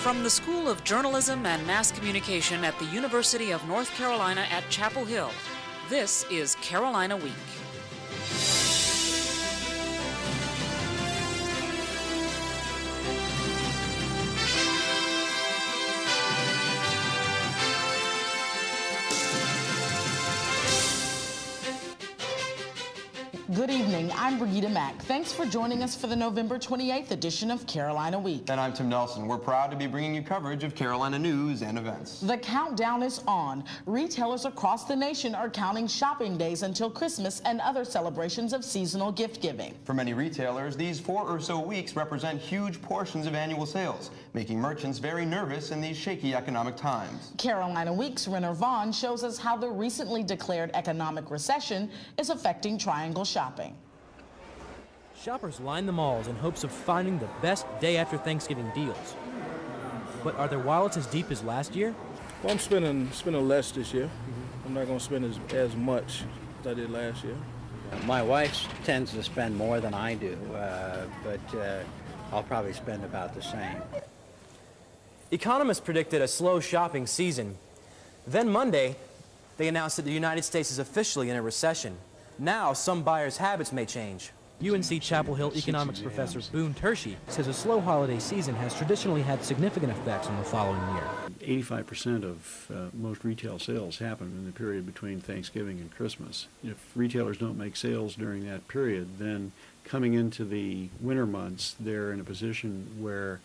From the School of Journalism and Mass Communication at the University of North Carolina at Chapel Hill, this is Carolina Week. Good evening, I'm Brigida Mack. Thanks for joining us for the November 28th edition of Carolina Week. And I'm Tim Nelson. We're proud to be bringing you coverage of Carolina news and events. The countdown is on. Retailers across the nation are counting shopping days until Christmas and other celebrations of seasonal gift giving. For many retailers, these 4 or so weeks represent huge portions of annual sales, making merchants very nervous in these shaky economic times. Carolina Week's Renner Vaughn shows us how the recently declared economic recession is affecting Triangle shopping. Shoppers line the malls in hopes of finding the best day after Thanksgiving deals. But are their wallets as deep as last year? Well, I'm spending less this year. I'm not going to spend as much as I did last year. My wife tends to spend more than I do, but I'll probably spend about the same. Economists predicted a slow shopping season. Then Monday, they announced that the United States is officially in a recession. Now, some buyers' habits may change. UNC Chapel Hill economics professor Boone Tershi says a slow holiday season has traditionally had significant effects on the following year. 85% of most retail sales happen in the period between Thanksgiving and Christmas. If retailers don't make sales during that period, then coming into the winter months, they're in a position where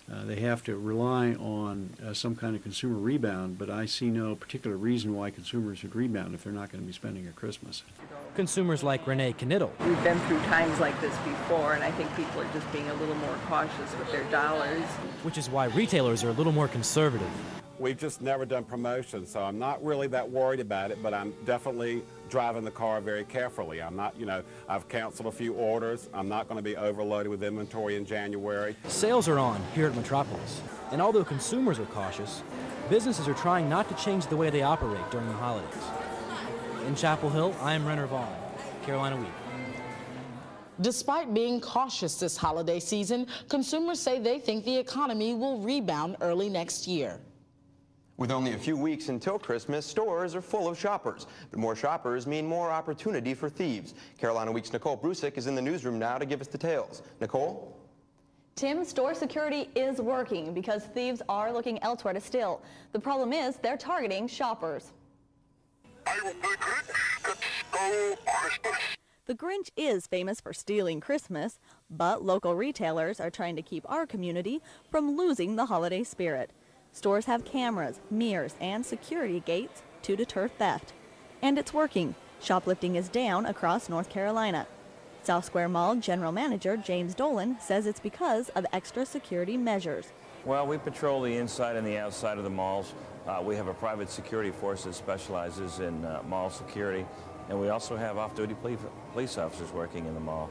they have to rely on some kind of consumer rebound, but I see no particular reason why consumers would rebound if they're not going to be spending at Christmas. Consumers like Renee Knittel. We've been through times like this before, and I think people are just being a little more cautious with their dollars. Which is why retailers are a little more conservative. We've just never done promotions, so I'm not really that worried about it, but I'm definitely driving the car very carefully. I'm not, I've canceled a few orders. I'm not going to be overloaded with inventory in January. Sales are on here at Metropolis, and although consumers are cautious, businesses are trying not to change the way they operate during the holidays. In Chapel Hill, I am Renner Vaughn, Carolina Week. Despite being cautious this holiday season, consumers say they think the economy will rebound early next year. With only a few weeks until Christmas, stores are full of shoppers. But more shoppers mean more opportunity for thieves. Carolina Week's Nicole Brusick is in the newsroom now to give us details. Nicole? Tim, store security is working because thieves are looking elsewhere to steal. The problem is they're targeting shoppers. The Grinch is famous for stealing Christmas, but local retailers are trying to keep our community from losing the holiday spirit. Stores have cameras, mirrors, and security gates to deter theft. And it's working. Shoplifting is down across North Carolina. South Square Mall General Manager James Dolan says it's because of extra security measures. Well, we patrol the inside and the outside of the malls. We have a private security force that specializes in mall security, and we also have off-duty police officers working in the mall.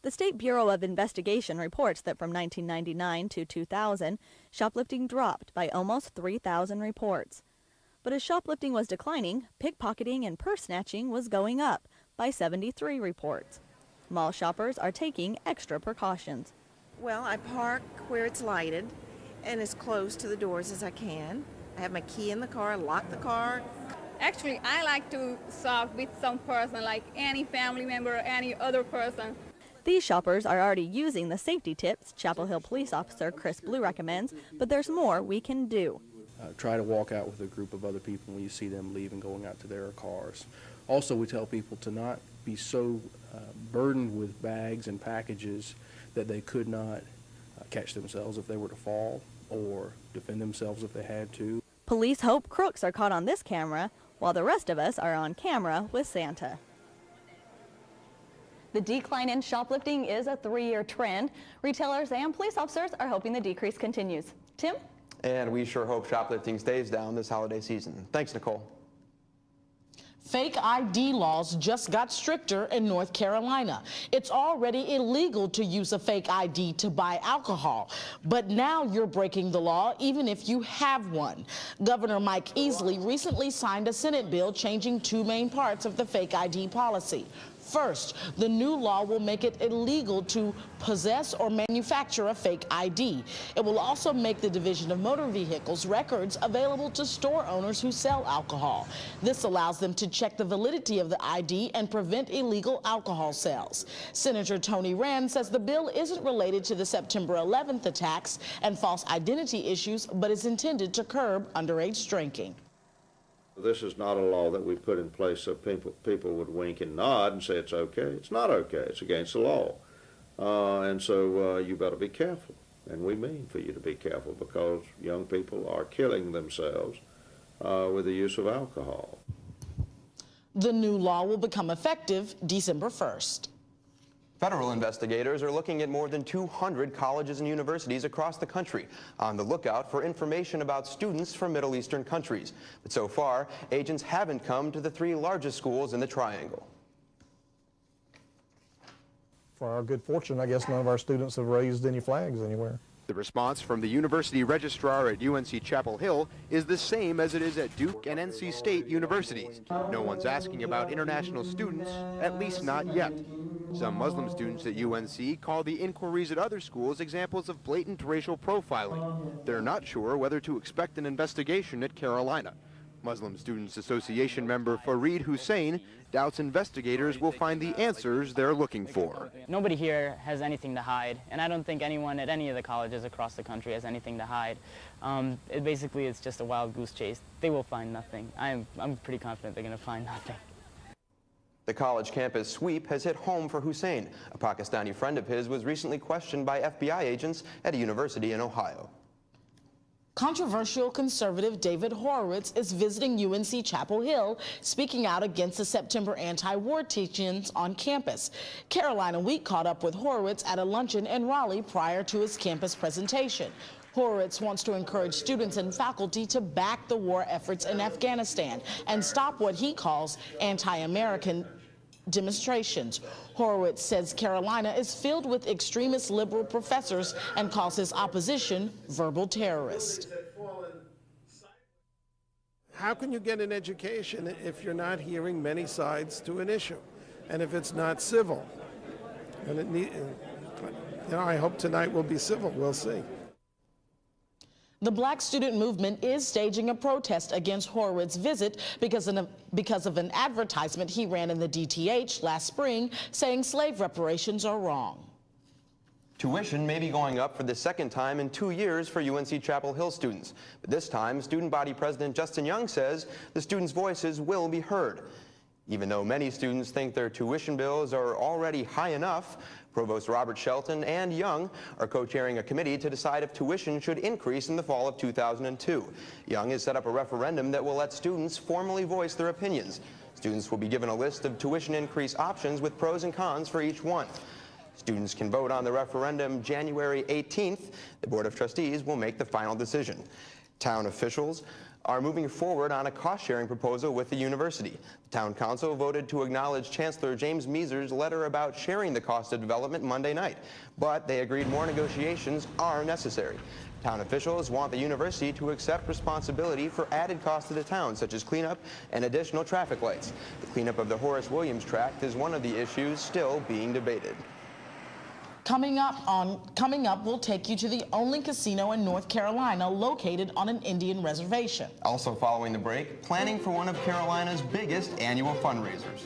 The State Bureau of Investigation reports that from 1999 to 2000, shoplifting dropped by almost 3,000 reports. But as shoplifting was declining, pickpocketing and purse snatching was going up by 73 reports. Mall shoppers are taking extra precautions. Well, I park where it's lighted and as close to the doors as I can. I have my key in the car, lock the car. Actually, I like to shop with some person, like any family member or any other person. These shoppers are already using the safety tips Chapel Hill Police Officer Chris Blue recommends, but there's more we can do. Try to walk out with a group of other people when you see them leaving, going out to their cars. Also, we tell people to not be so burdened with bags and packages that they could not catch themselves if they were to fall or defend themselves if they had to. Police hope crooks are caught on this camera, while the rest of us are on camera with Santa. The decline in shoplifting is a 3-year trend. Retailers and police officers are hoping the decrease continues. Tim? And we sure hope shoplifting stays down this holiday season. Thanks, Nicole. Fake ID laws just got stricter in North Carolina. It's already illegal to use a fake ID to buy alcohol, but now you're breaking the law even if you have one. Governor Mike Easley recently signed a Senate bill changing 2 main parts of the fake ID policy. First, the new law will make it illegal to possess or manufacture a fake ID. It will also make the Division of Motor Vehicles records available to store owners who sell alcohol. This allows them to check the validity of the ID and prevent illegal alcohol sales. Senator Tony Rand says the bill isn't related to the September 11th attacks and false identity issues, but is intended to curb underage drinking. This is not a law that we put in place so people would wink and nod and say it's okay. It's not okay. It's against the law. And so you better be careful. And we mean for you to be careful because young people are killing themselves with the use of alcohol. The new law will become effective December 1st. Federal investigators are looking at more than 200 colleges and universities across the country on the lookout for information about students from Middle Eastern countries. But so far, agents haven't come to the 3 largest schools in the Triangle. For our good fortune, I guess none of our students have raised any flags anywhere. The response from the university registrar at UNC Chapel Hill is the same as it is at Duke and NC State universities. No one's asking about international students, at least not yet. Some Muslim students at UNC call the inquiries at other schools examples of blatant racial profiling. They're not sure whether to expect an investigation at Carolina. Muslim Students Association member Fareed Hussein doubts investigators will find the answers they're looking for. Nobody here has anything to hide, and I don't think anyone at any of the colleges across the country has anything to hide. It's just a wild goose chase. They will find nothing. I'm pretty confident they're going to find nothing. The college campus sweep has hit home for Hussein. A Pakistani friend of his was recently questioned by FBI agents at a university in Ohio. Controversial conservative David Horowitz is visiting UNC Chapel Hill, speaking out against the September anti-war teachings on campus. Carolina Week caught up with Horowitz at a luncheon in Raleigh prior to his campus presentation. Horowitz wants to encourage students and faculty to back the war efforts in Afghanistan and stop what he calls anti-American demonstrations. Horowitz says Carolina is filled with extremist liberal professors and calls his opposition verbal terrorists. How can you get an education if you're not hearing many sides to an issue, and if it's not civil? And I hope tonight will be civil. We'll see. The Black student movement is staging a protest against Horowitz's visit because of an advertisement he ran in the DTH last spring saying slave reparations are wrong. Tuition may be going up for the second time in 2 years for UNC Chapel Hill students. But this time, student body president Justin Young says the students' voices will be heard. Even though many students think their tuition bills are already high enough, Provost Robert Shelton and Young are co-chairing a committee to decide if tuition should increase in the fall of 2002. Young has set up a referendum that will let students formally voice their opinions. Students will be given a list of tuition increase options with pros and cons for each one. Students can vote on the referendum January 18th. The Board of Trustees will make the final decision. Town officials are moving forward on a cost-sharing proposal with the university. The Town Council voted to acknowledge Chancellor James Measer's letter about sharing the cost of development Monday night, but they agreed more negotiations are necessary. Town officials want the university to accept responsibility for added costs to the town, such as cleanup and additional traffic lights. The cleanup of the Horace Williams tract is one of the issues still being debated. Coming up, we'll take you to the only casino in North Carolina located on an Indian reservation. Also following the break, planning for one of Carolina's biggest annual fundraisers.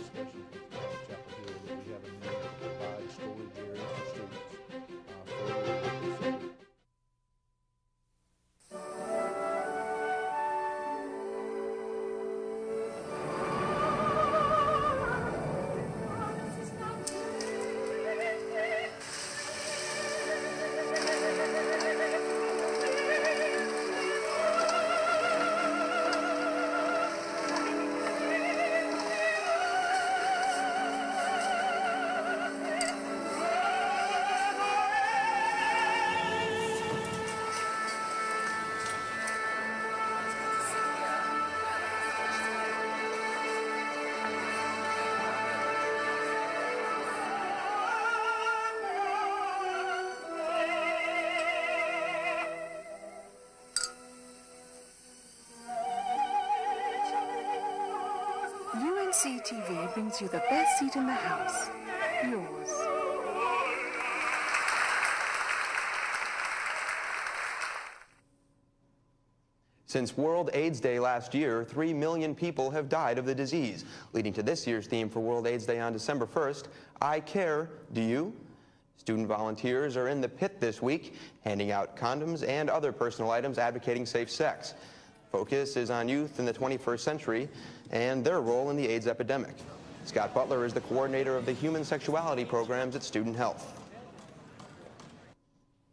CTV brings you the best seat in the house, yours. Since World AIDS Day last year, 3 million people have died of the disease, leading to this year's theme for World AIDS Day on December 1st, I Care, Do You? Student volunteers are in the pit this week, handing out condoms and other personal items advocating safe sex. Focus is on youth in the 21st century and their role in the AIDS epidemic. Scott Butler is the coordinator of the Human Sexuality Programs at Student Health.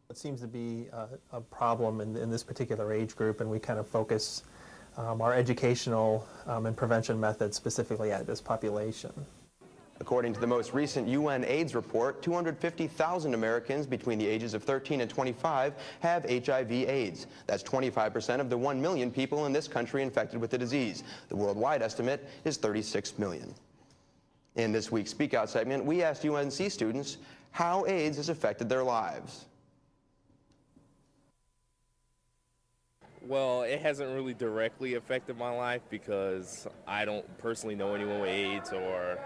It seems to be a problem in this particular age group, and we kind of focus our educational and prevention methods specifically at this population. According to the most recent UN AIDS report, 250,000 Americans between the ages of 13 and 25 have HIV/AIDS. That's 25% of the 1 million people in this country infected with the disease. The worldwide estimate is 36 million. In this week's Speak Out segment, we asked UNC students how AIDS has affected their lives. Well, it hasn't really directly affected my life because I don't personally know anyone with AIDS or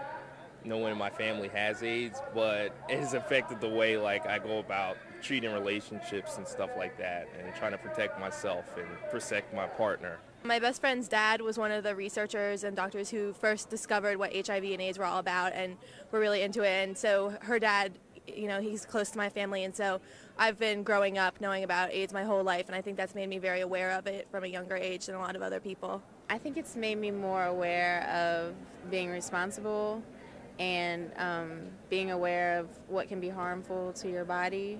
no one in my family has AIDS, but it has affected the way I go about treating relationships and stuff like that, and trying to protect myself and protect my partner. My best friend's dad was one of the researchers and doctors who first discovered what HIV and AIDS were all about, and were really into it. And so her dad, he's close to my family, and so I've been growing up knowing about AIDS my whole life, and I think that's made me very aware of it from a younger age than a lot of other people. I think it's made me more aware of being responsible and being aware of what can be harmful to your body.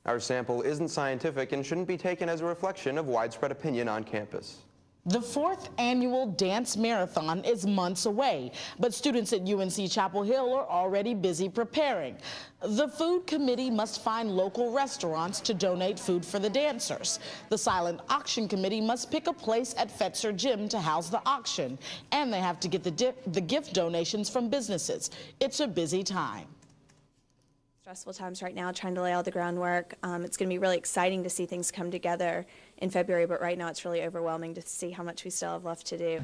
Our sample isn't scientific and shouldn't be taken as a reflection of widespread opinion on campus. The 4th annual dance marathon is months away, but students at UNC Chapel Hill are already busy preparing. The food committee must find local restaurants to donate food for the dancers. The silent auction committee must pick a place at Fetzer Gym to house the auction, and they have to get the gift donations from businesses. It's a busy time. Stressful times right now, trying to lay all the groundwork. It's going to be really exciting to see things come together in February, but right now it's really overwhelming to see how much we still have left to do.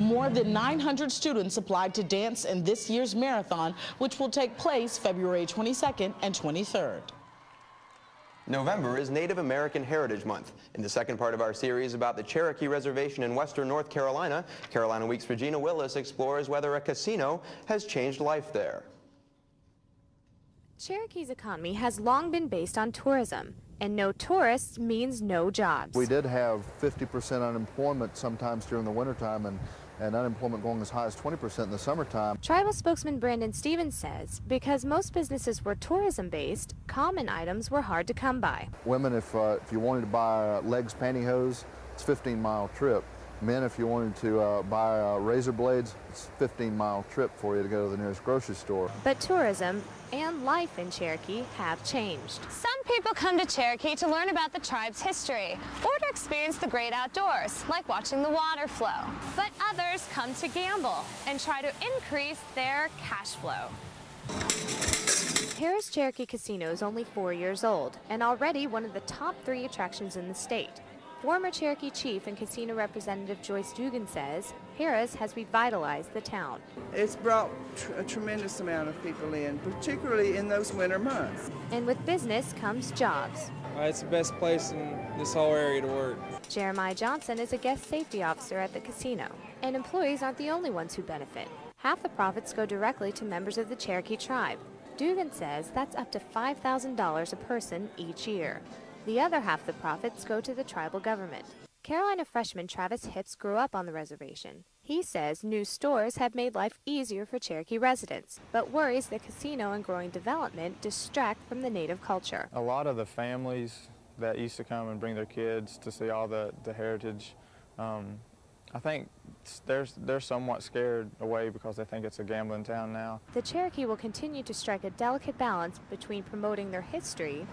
More than 900 students applied to dance in this year's marathon, which will take place February 22nd and 23rd. November is Native American Heritage Month. In the second part of our series about the Cherokee Reservation in western North Carolina, Carolina Week's Regina Willis explores whether a casino has changed life there. Cherokee's economy has long been based on tourism, and no tourists means no jobs. We did have 50% unemployment sometimes during the wintertime, and unemployment going as high as 20% in the summertime. Tribal spokesman Brandon Stevens says because most businesses were tourism-based, common items were hard to come by. Women, if you wanted to buy legs pantyhose, it's a 15-mile trip. Men, if you wanted to buy razor blades, it's a 15-mile trip for you to go to the nearest grocery store. But tourism and life in Cherokee have changed. Some people come to Cherokee to learn about the tribe's history or to experience the great outdoors, like watching the water flow. But others come to gamble and try to increase their cash flow. Harrah's Cherokee Casino is only 4 years old and already one of the top 3 attractions in the state. Former Cherokee Chief and Casino Representative Joyce Dugan says Harrah's has revitalized the town. It's brought a tremendous amount of people in, particularly in those winter months. And with business comes jobs. It's the best place in this whole area to work. Jeremiah Johnson is a guest safety officer at the casino, and employees aren't the only ones who benefit. Half the profits go directly to members of the Cherokee tribe. Dugan says that's up to $5,000 a person each year. The other half of the profits go to the tribal government. Carolina freshman Travis Hips grew up on the reservation. He says new stores have made life easier for Cherokee residents, but worries the casino and growing development distract from the native culture. A lot of the families that used to come and bring their kids to see all the heritage, I think they're somewhat scared away because they think it's a gambling town now. The Cherokee will continue to strike a delicate balance between promoting their history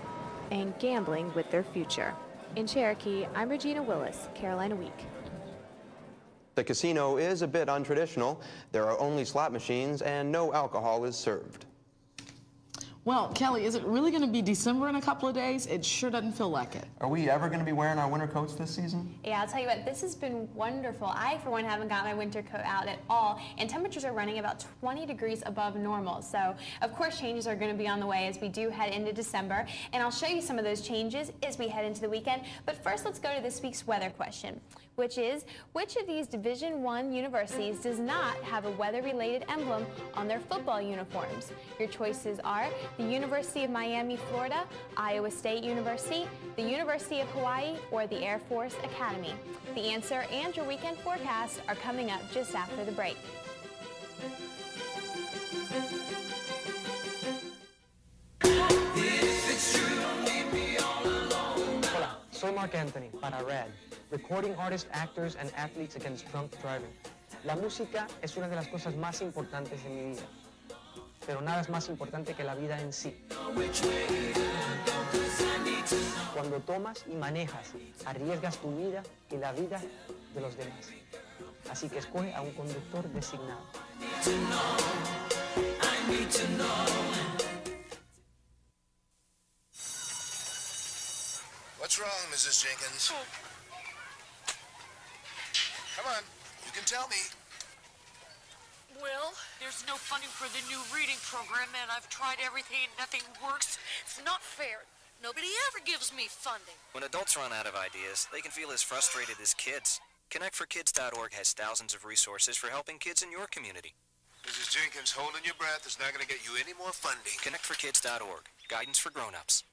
and gambling with their future. In Cherokee, I'm Regina Willis, Carolina Week. The casino is a bit untraditional. There are only slot machines and no alcohol is served. Well, Kelly, is it really going to be December in a couple of days? It sure doesn't feel like it. Are we ever going to be wearing our winter coats this season? Yeah, I'll tell you what, this has been wonderful. I, for one, haven't got my winter coat out at all, and temperatures are running about 20 degrees above normal. So, of course, changes are going to be on the way as we do head into December, and I'll show you some of those changes as we head into the weekend. But first, let's go to this week's weather question, which is, which of these Division I universities does not have a weather-related emblem on their football uniforms? Your choices are the University of Miami, Florida, Iowa State University, the University of Hawaii, or the Air Force Academy. The answer and your weekend forecast are coming up just after the break. Hola, soy Mark Anthony para Red, recording artists, actors, and athletes against drunk driving. La música es una de las cosas más importantes en mi vida, pero nada es más importante que la vida en sí. Cuando tomas y manejas, arriesgas tu vida y la vida de los demás. Así que escoge a un conductor designado. What's wrong, Mrs. Jenkins? Come on, you can tell me. Well, there's no funding for the new reading program, and I've tried everything and nothing works. It's not fair. Nobody ever gives me funding. When adults run out of ideas, they can feel as frustrated as kids. ConnectForKids.org has thousands of resources for helping kids in your community. Mrs. Jenkins, holding your breath is not going to get you any more funding. ConnectForKids.org, guidance for grown-ups.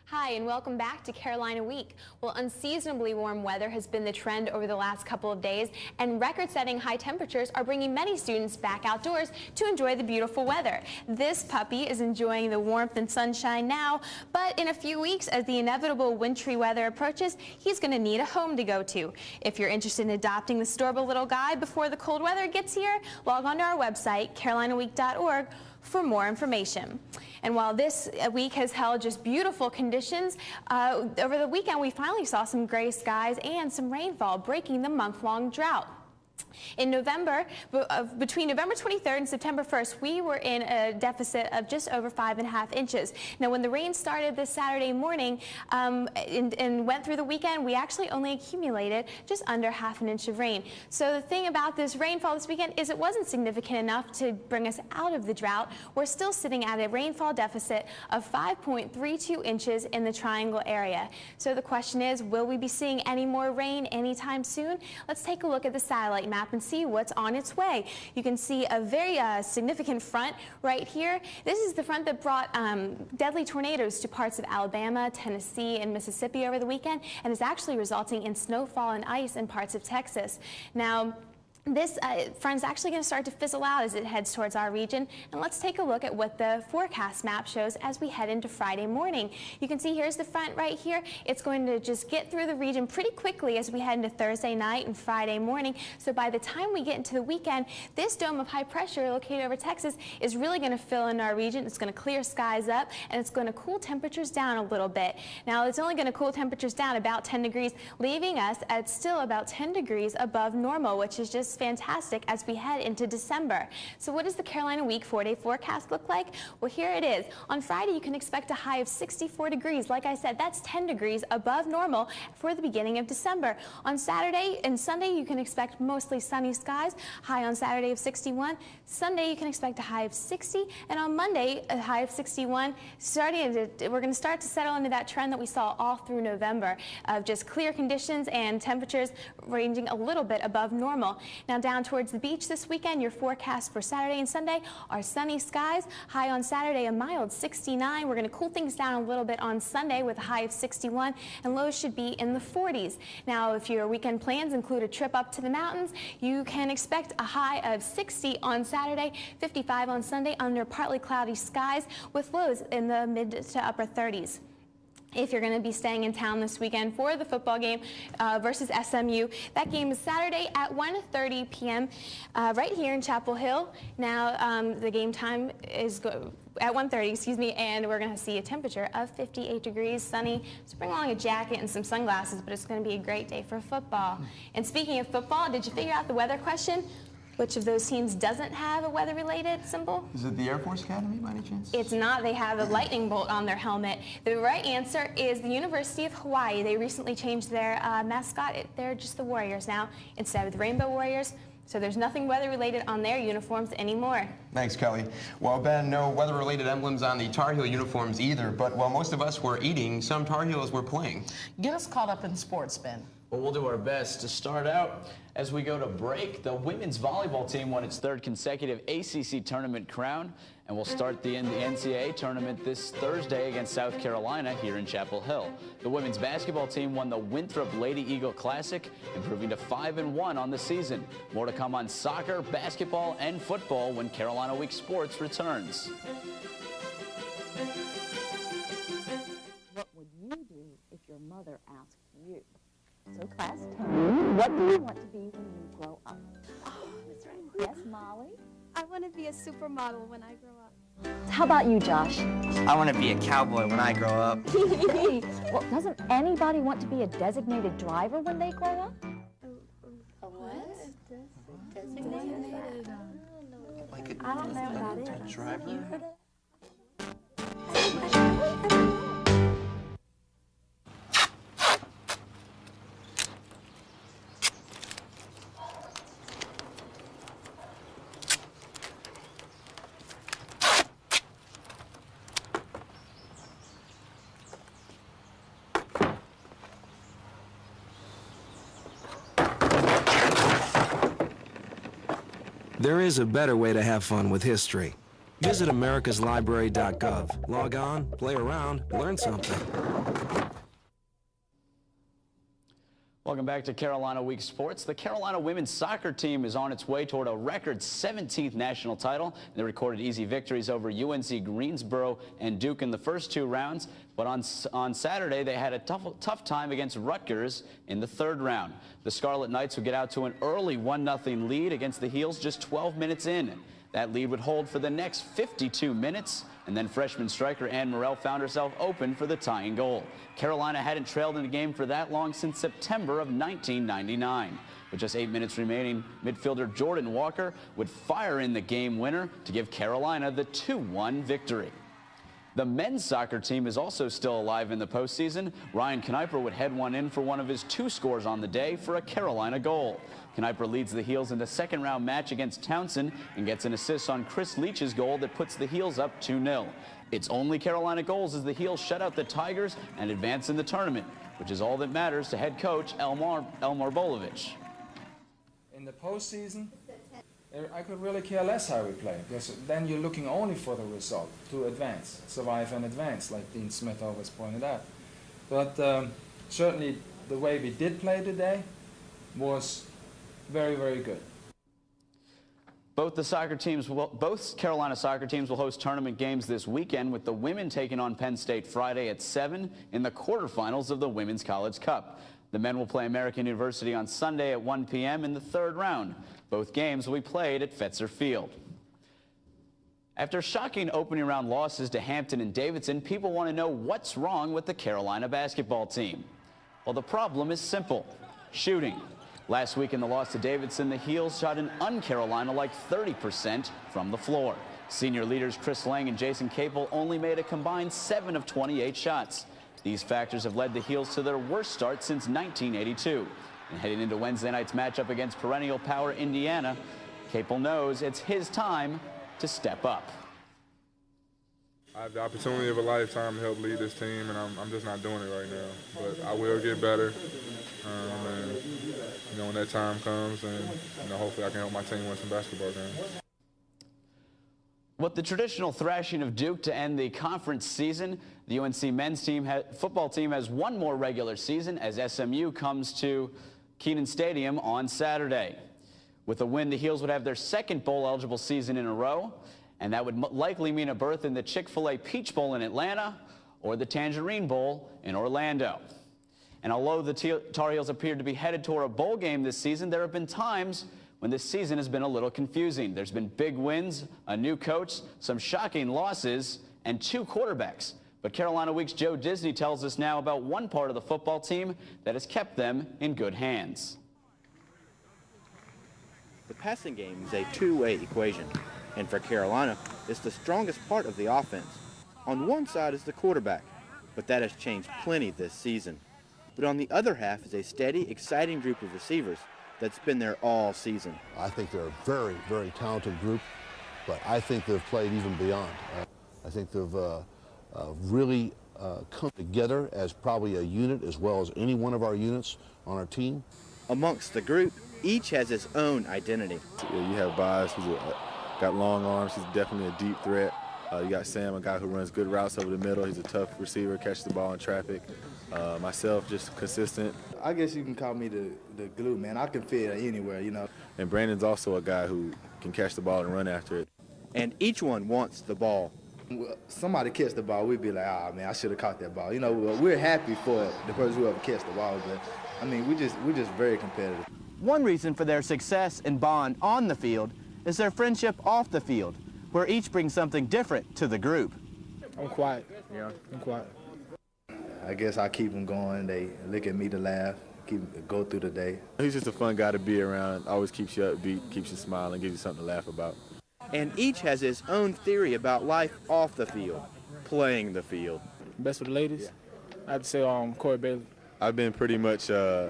Hi, and welcome back to Carolina Week. Well, unseasonably warm weather has been the trend over the last couple of days, and record-setting high temperatures are bringing many students back outdoors to enjoy the beautiful weather. This puppy is enjoying the warmth and sunshine now, but in a few weeks, as the inevitable wintry weather approaches, he's going to need a home to go to. If you're interested in adopting the storable little guy before the cold weather gets here, log on to our website, carolinaweek.org, for more information. And while this week has held just beautiful conditions, over the weekend we finally saw some gray skies and some rainfall, breaking the month-long drought. In November, between November 23rd and September 1st, we were in a deficit of just over 5.5 inches. Now, when the rain started this Saturday morning and went through the weekend, we actually only accumulated just under ½ inch of rain. So the thing about this rainfall this weekend is it wasn't significant enough to bring us out of the drought. We're still sitting at a rainfall deficit of 5.32 inches in the Triangle area. So the question is, will we be seeing any more rain anytime soon? Let's take a look at the satellite map and see what's on its way. You can see a very significant front right here. This is the front that brought deadly tornadoes to parts of Alabama, Tennessee, and Mississippi over the weekend, and is actually resulting in snowfall and ice in parts of Texas. Now, this front is actually going to start to fizzle out as it heads towards our region. And let's take a look at what the forecast map shows as we head into Friday morning. You can see here's the front right here. It's going to just get through the region pretty quickly as we head into Thursday night and Friday morning. So by the time we get into the weekend, this dome of high pressure located over Texas is really going to fill in our region. It's going to clear skies up, and it's going to cool temperatures down a little bit. Now, it's only going to cool temperatures down about 10 degrees, leaving us at still about 10 degrees above normal, which is just fantastic as we head into December. So what does the Carolina Week 4-day forecast look like? Well, here it is. On Friday, you can expect a high of 64 degrees. Like I said, that's 10 degrees above normal for the beginning of December. On Saturday and Sunday, you can expect mostly sunny skies, high on Saturday of 61. Sunday, you can expect a high of 60, and on Monday, a high of 61. We're going to start to settle into that trend that we saw all through November of just clear conditions and temperatures ranging a little bit above normal. Now, down towards the beach this weekend, your forecast for Saturday and Sunday are sunny skies. High on Saturday, a mild 69. We're going to cool things down a little bit on Sunday with a high of 61, and lows should be in the 40s. Now, if your weekend plans include a trip up to the mountains, you can expect a high of 60 on Saturday, 55 on Sunday under partly cloudy skies with lows in the mid to upper 30s. If you're going to be staying in town this weekend for the football game versus SMU, that game is Saturday at 1:30 p.m. Right here in Chapel Hill. Now, the game time is at 1:30, excuse me, and we're going to see a temperature of 58 degrees, sunny. So bring along a jacket and some sunglasses, but it's going to be a great day for football. And speaking of football, did you figure out the weather question? Which of those teams doesn't have a weather-related symbol? Is it the Air Force Academy by any chance? It's not. They have a lightning bolt on their helmet. The right answer is the University of Hawaii. They recently changed their mascot. They're just the Warriors now instead of the Rainbow Warriors. So there's nothing weather-related on their uniforms anymore. Thanks, Kelly. Well, Ben, no weather-related emblems on the Tar Heel uniforms either, but while most of us were eating, some Tar Heels were playing. Get us caught up in sports, Ben. Well, we'll do our best. To start out, as we go to break, the women's volleyball team won its third consecutive ACC tournament crown, and will start the NCAA tournament this Thursday against South Carolina here in Chapel Hill. The women's basketball team won the Winthrop Lady Eagle Classic, improving to 5-1 on the season. More to come on soccer, basketball, and football when Carolina Week Sports returns. What would you do if your mother asked you? So class 10, what do you want to be when you grow up? Oh, that's right. Yes, Molly? I want to be a supermodel when I grow up. How about you, Josh? I want to be a cowboy when I grow up. Well, doesn't anybody want to be a designated driver when they grow up? A what? Designated. I don't know what that is. Driver? You heard it? There is a better way to have fun with history. Visit americaslibrary.gov. Log on, play around, learn something. Welcome back to Carolina Week Sports. The Carolina women's soccer team is on its way toward a record 17th national title. They recorded easy victories over UNC Greensboro and Duke in the first two rounds, but on Saturday they had a tough time against Rutgers in the third round. The Scarlet Knights would get out to an early 1-0 lead against the Heels just 12 minutes in. That lead would hold for the next 52 minutes, and then freshman striker Ann Morrell found herself open for the tying goal. Carolina hadn't trailed in the game for that long since September of 1999. With just 8 minutes remaining, midfielder Jordan Walker would fire in the game winner to give Carolina the 2-1 victory. The men's soccer team is also still alive in the postseason. Ryan Kneiper would head one in for one of his 2 scores on the day for a Carolina goal. Kneiper leads the Heels in the second-round match against Townsend and gets an assist on Chris Leach's goal that puts the Heels up 2-0. It's only Carolina goals as the Heels shut out the Tigers and advance in the tournament, which is all that matters to head coach Elmar Bolovich. In the postseason, I could really care less how we play, because then you're looking only for the result, to advance, survive and advance, like Dean Smith always pointed out. But certainly the way we did play today was very, very good. Both Carolina soccer teams will host tournament games this weekend, with the women taking on Penn State Friday at 7 in the quarterfinals of the Women's College Cup. The men will play American University on Sunday at 1 p.m. in the third round. Both games will be played at Fetzer Field. After shocking opening round losses to Hampton and Davidson, people want to know what's wrong with the Carolina basketball team. Well, the problem is simple: shooting. Last week in the loss to Davidson, the Heels shot an un-Carolina-like 30% from the floor. Senior leaders Chris Lang and Jason Capel only made a combined 7 of 28 shots. These factors have led the Heels to their worst start since 1982. And heading into Wednesday night's matchup against perennial power Indiana, Capel knows it's his time to step up. I have the opportunity of a lifetime to help lead this team, and I'm just not doing it right now. But I will get better, and when that time comes, and hopefully I can help my team win some basketball games. With the traditional thrashing of Duke to end the conference season, the UNC men's football team has one more regular season as SMU comes to Kenan Stadium on Saturday. With a win, the Heels would have their second bowl-eligible season in a row, and that would likely mean a berth in the Chick-fil-A Peach Bowl in Atlanta or the Tangerine Bowl in Orlando. And although the Tar Heels appeared to be headed toward a bowl game this season, there have been times when this season has been a little confusing. There's been big wins, a new coach, some shocking losses, and 2 quarterbacks. But Carolina Week's Joe Disney tells us now about one part of the football team that has kept them in good hands. The passing game is a two-way equation, and for Carolina, it's the strongest part of the offense. On one side is the quarterback, but that has changed plenty this season. But on the other half is a steady, exciting group of receivers that's been there all season. I think they're a very, very talented group, but I think they've played even beyond. I think they've really come together as probably a unit as well as any one of our units on our team. Amongst the group, each has its own identity. Yeah, you have Boz, who's got long arms. He's definitely a deep threat. You got Sam, a guy who runs good routes over the middle. He's a tough receiver, catches the ball in traffic. Myself, just consistent. I guess you can call me the glue, man. I can fit anywhere, you know. And Brandon's also a guy who can catch the ball and run after it. And each one wants the ball. Somebody catch the ball, we'd be like, ah, man, I should have caught that ball. You know, we're happy for the person who ever catch the ball, but I mean, we're just very competitive. One reason for their success and bond on the field is their friendship off the field, where each brings something different to the group. I'm quiet. Yeah, I'm quiet. I guess I keep them going. They look at me to laugh, go through the day. He's just a fun guy to be around. Always keeps you upbeat, keeps you smiling, gives you something to laugh about. And each has his own theory about life off the field, playing the field. Best with the ladies? Yeah. I have to say Corey Bailey. I've been pretty much on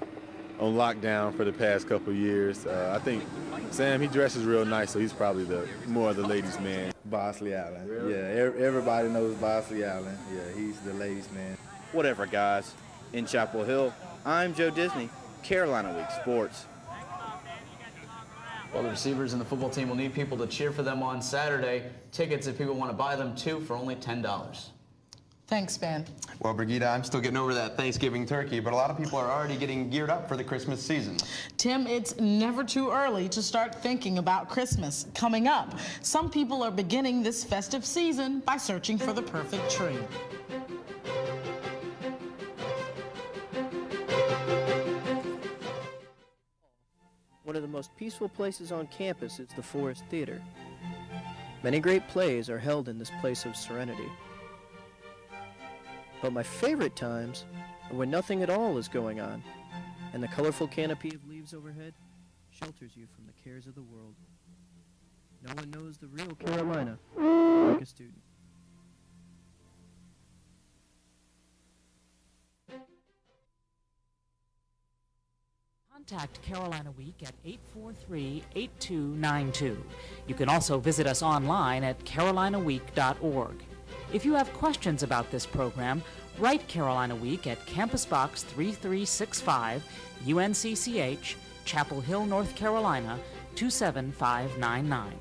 lockdown for the past couple years. I think Sam, he dresses real nice, so he's probably more of the ladies' man. Bosley Allen. Really? Yeah, everybody knows Bosley Allen. Yeah, he's the ladies' man. Whatever, guys. In Chapel Hill, I'm Joe Disney, Carolina Week Sports. Well, the receivers and the football team will need people to cheer for them on Saturday. Tickets, if people want to buy them, too, for only $10. Thanks, Ben. Well, Brigida, I'm still getting over that Thanksgiving turkey, but a lot of people are already getting geared up for the Christmas season. Tim, it's never too early to start thinking about Christmas coming up. Some people are beginning this festive season by searching for the perfect tree. One of the most peaceful places on campus is the Forest Theater. Many great plays are held in this place of serenity. But my favorite times are when nothing at all is going on, and the colorful canopy of leaves overhead shelters you from the cares of the world. No one knows the real Carolina like a student. Contact Carolina Week at 843-8292. You can also visit us online at carolinaweek.org. If you have questions about this program, write Carolina Week at Campus Box 3365, UNCCH, Chapel Hill, North Carolina, 27599.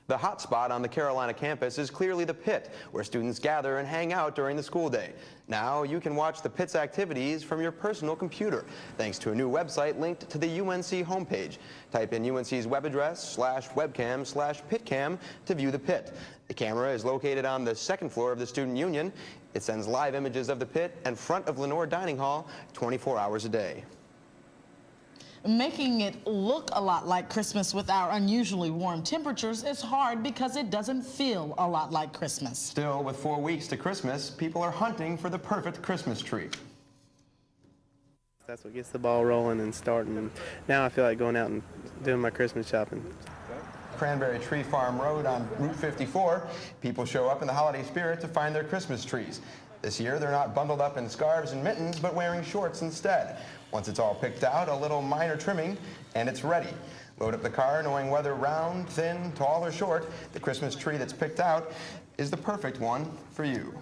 The hot spot on the Carolina campus is clearly the pit, where students gather and hang out during the school day. Now you can watch the pit's activities from your personal computer, thanks to a new website linked to the UNC homepage. Type in UNC's web address /webcam/pitcam to view the pit. The camera is located on the second floor of the Student Union. It sends live images of the pit and front of Lenore Dining Hall 24 hours a day. Making it look a lot like Christmas with our unusually warm temperatures is hard because it doesn't feel a lot like Christmas. Still, with 4 weeks to Christmas, people are hunting for the perfect Christmas tree. That's what gets the ball rolling and starting. And now I feel like going out and doing my Christmas shopping. Cranberry Tree Farm Road on Route 54. People show up in the holiday spirit to find their Christmas trees. This year, they're not bundled up in scarves and mittens, but wearing shorts instead. Once it's all picked out, a little minor trimming, and it's ready. Load up the car knowing whether round, thin, tall, or short, the Christmas tree that's picked out is the perfect one for you.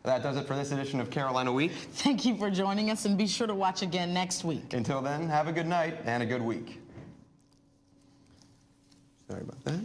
That does it for this edition of Carolina Week. Thank you for joining us, and be sure to watch again next week. Until then, have a good night and a good week. Sorry about that.